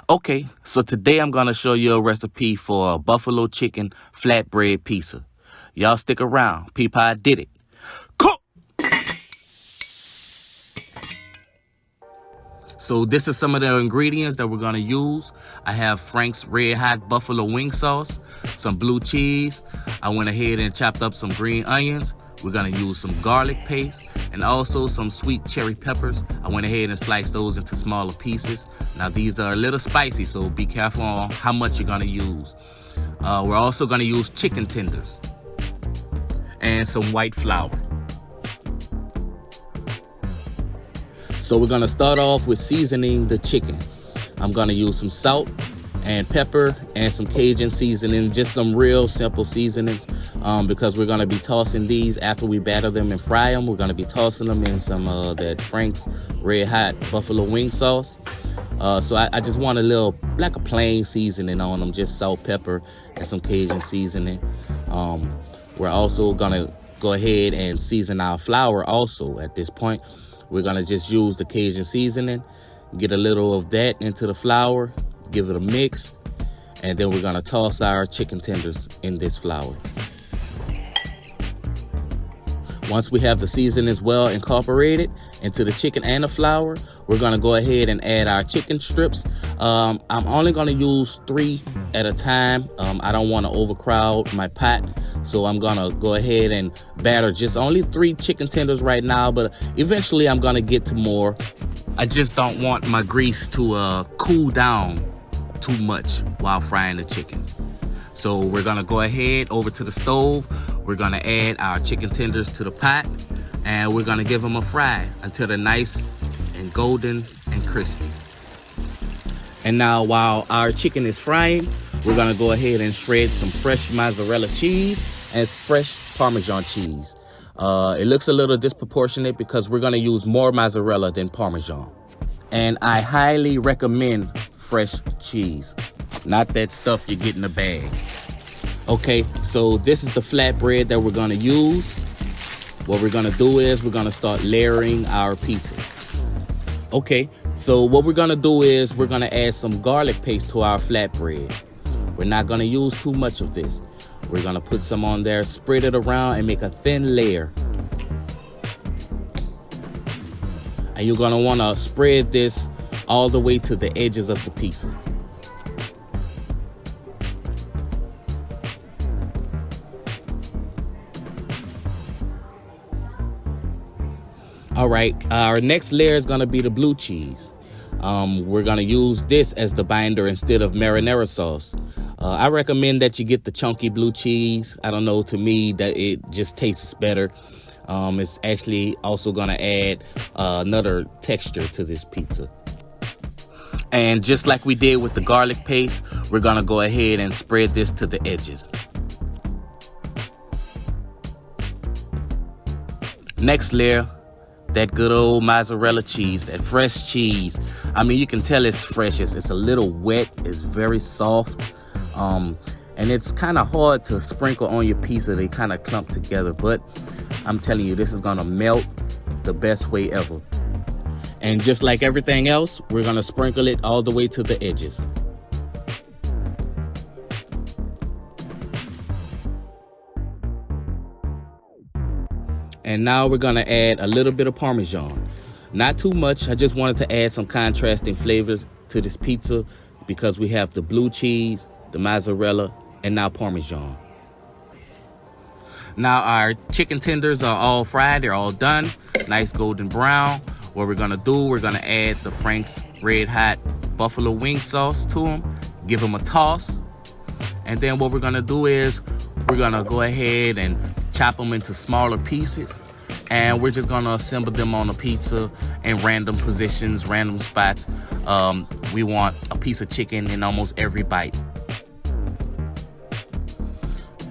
Okay, so today I'm gonna show you a recipe for a buffalo chicken flatbread pizza. Y'all stick around. Peep how I did it. Cook! So this is some of the ingredients that we're gonna use. I have Frank's Red Hot Buffalo Wing Sauce, some blue cheese. I went ahead and chopped up some green onions. We're gonna use some garlic paste and also some sweet cherry peppers. I went ahead and sliced those into smaller pieces. Now these are a little spicy, so be careful on how much you're gonna use. We're also gonna use chicken tenders and some white flour. So we're gonna start off with seasoning the chicken. I'm gonna use some salt and pepper and some Cajun seasoning, just some real simple seasonings, because we're gonna be tossing these after we batter them and fry them. We're gonna be tossing them in some that Frank's Red Hot Buffalo Wing Sauce. So I just want a little, like a plain seasoning on them, just salt, pepper, and some Cajun seasoning. We're also gonna go ahead and season our flour also at this point. We're gonna just use the Cajun seasoning, get a little of that into the flour, give it a mix, and then we're gonna toss our chicken tenders in this flour. Once we have the seasonings well incorporated into the chicken and the flour, we're gonna go ahead and add our chicken strips. I'm only gonna use 3 at a time. I don't wanna overcrowd my pot, so I'm gonna go ahead and batter just only 3 chicken tenders right now, but eventually I'm gonna get to more. I just don't want my grease to cool down too much while frying the chicken. So we're gonna go ahead over to the stove. We're gonna add our chicken tenders to the pot, and we're gonna give them a fry until they're nice and golden and crispy. And now while our chicken is frying, we're gonna go ahead and shred some fresh mozzarella cheese and fresh Parmesan cheese. It looks a little disproportionate because we're gonna use more mozzarella than Parmesan. And I highly recommend fresh cheese, not that stuff you get in a bag. Okay, so this is the flatbread that we're gonna use. What we're gonna do is we're gonna start layering our pizza. Okay, so what we're gonna do is we're gonna add some garlic paste to our flatbread. We're not gonna use too much of this. We're gonna put some on there, spread it around, and make a thin layer. And you're gonna wanna spread this all the way to the edges of the pizza. All right, our next layer is gonna be the blue cheese. We're gonna use this as the binder instead of marinara sauce. I recommend that you get the chunky blue cheese. I don't know, to me that it just tastes better. It's actually also gonna add another texture to this pizza. And just like we did with the garlic paste, we're gonna go ahead and spread this to the edges. Next layer, that good old mozzarella cheese, that fresh cheese. I mean, you can tell it's fresh. It's a little wet. It's very soft. And it's kind of hard to sprinkle on your pizza. They kind of clump together, but I'm telling you, this is gonna melt the best way ever. And just like everything else, we're gonna sprinkle it all the way to the edges. And now we're gonna add a little bit of Parmesan. Not too much, I just wanted to add some contrasting flavors to this pizza because we have the blue cheese, the mozzarella, and now Parmesan. Now our chicken tenders are all fried, they're all done, nice golden brown. What we're gonna do, we're gonna add the Frank's Red Hot Buffalo Wing Sauce to them, give them a toss. And then what we're gonna do is we're gonna go ahead and chop them into smaller pieces, and we're just gonna assemble them on a pizza in random positions, random spots. We want a piece of chicken in almost every bite.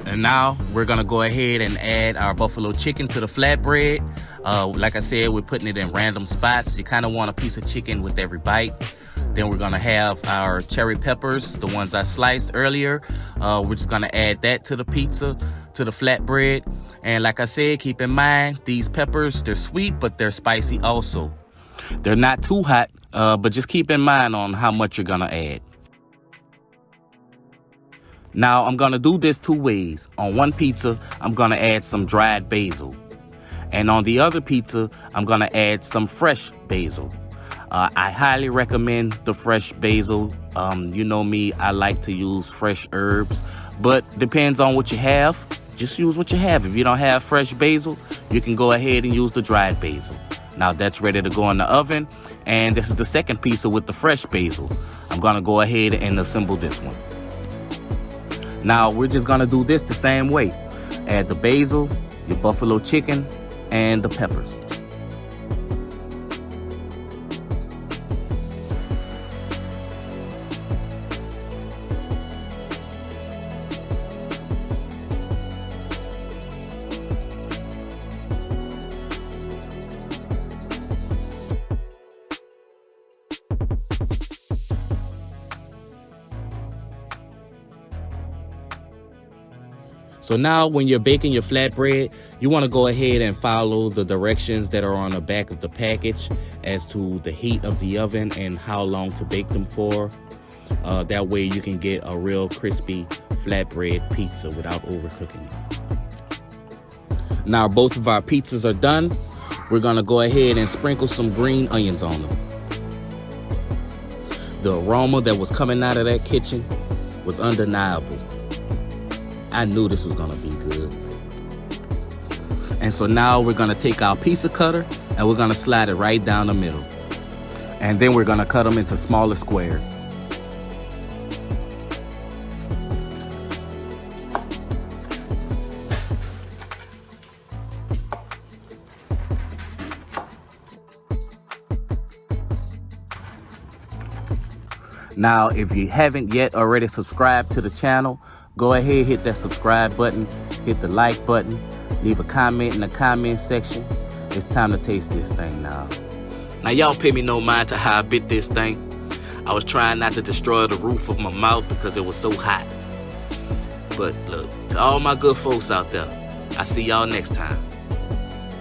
And now we're gonna go ahead and add our buffalo chicken to the flatbread. Like I said, we're putting it in random spots. You kind of want a piece of chicken with every bite. Then we're gonna have our cherry peppers, the ones I sliced earlier. We're just gonna add that to the pizza, to the flatbread. And like I said, keep in mind, these peppers, they're sweet, but they're spicy also. They're not too hot, but just keep in mind on how much you're gonna add. Now, I'm gonna do this two ways. On one pizza, I'm gonna add some dried basil. And on the other pizza, I'm gonna add some fresh basil. I highly recommend the fresh basil. You know me, I like to use fresh herbs, but depends on what you have. Just use what you have. If you don't have fresh basil, you can go ahead and use the dried basil. Now that's ready to go in the oven. And this is the second pizza with the fresh basil. I'm gonna go ahead and assemble this one. Now we're just gonna do this the same way. Add the basil, your buffalo chicken, and the peppers. So now when you're baking your flatbread, you want to go ahead and follow the directions that are on the back of the package as to the heat of the oven and how long to bake them for. That way you can get a real crispy flatbread pizza without overcooking it. Now both of our pizzas are done. We're gonna go ahead and sprinkle some green onions on them. The aroma that was coming out of that kitchen was undeniable. I knew this was gonna be good. And so now we're gonna take our pizza cutter and we're gonna slide it right down the middle. And then we're gonna cut them into smaller squares. Now, if you haven't yet already subscribed to the channel, go ahead, hit that subscribe button, hit the like button, leave a comment in the comment section. It's time to taste this thing now. Now, y'all pay me no mind to how I bit this thing. I was trying not to destroy the roof of my mouth because it was so hot. But look, to all my good folks out there, I see y'all next time.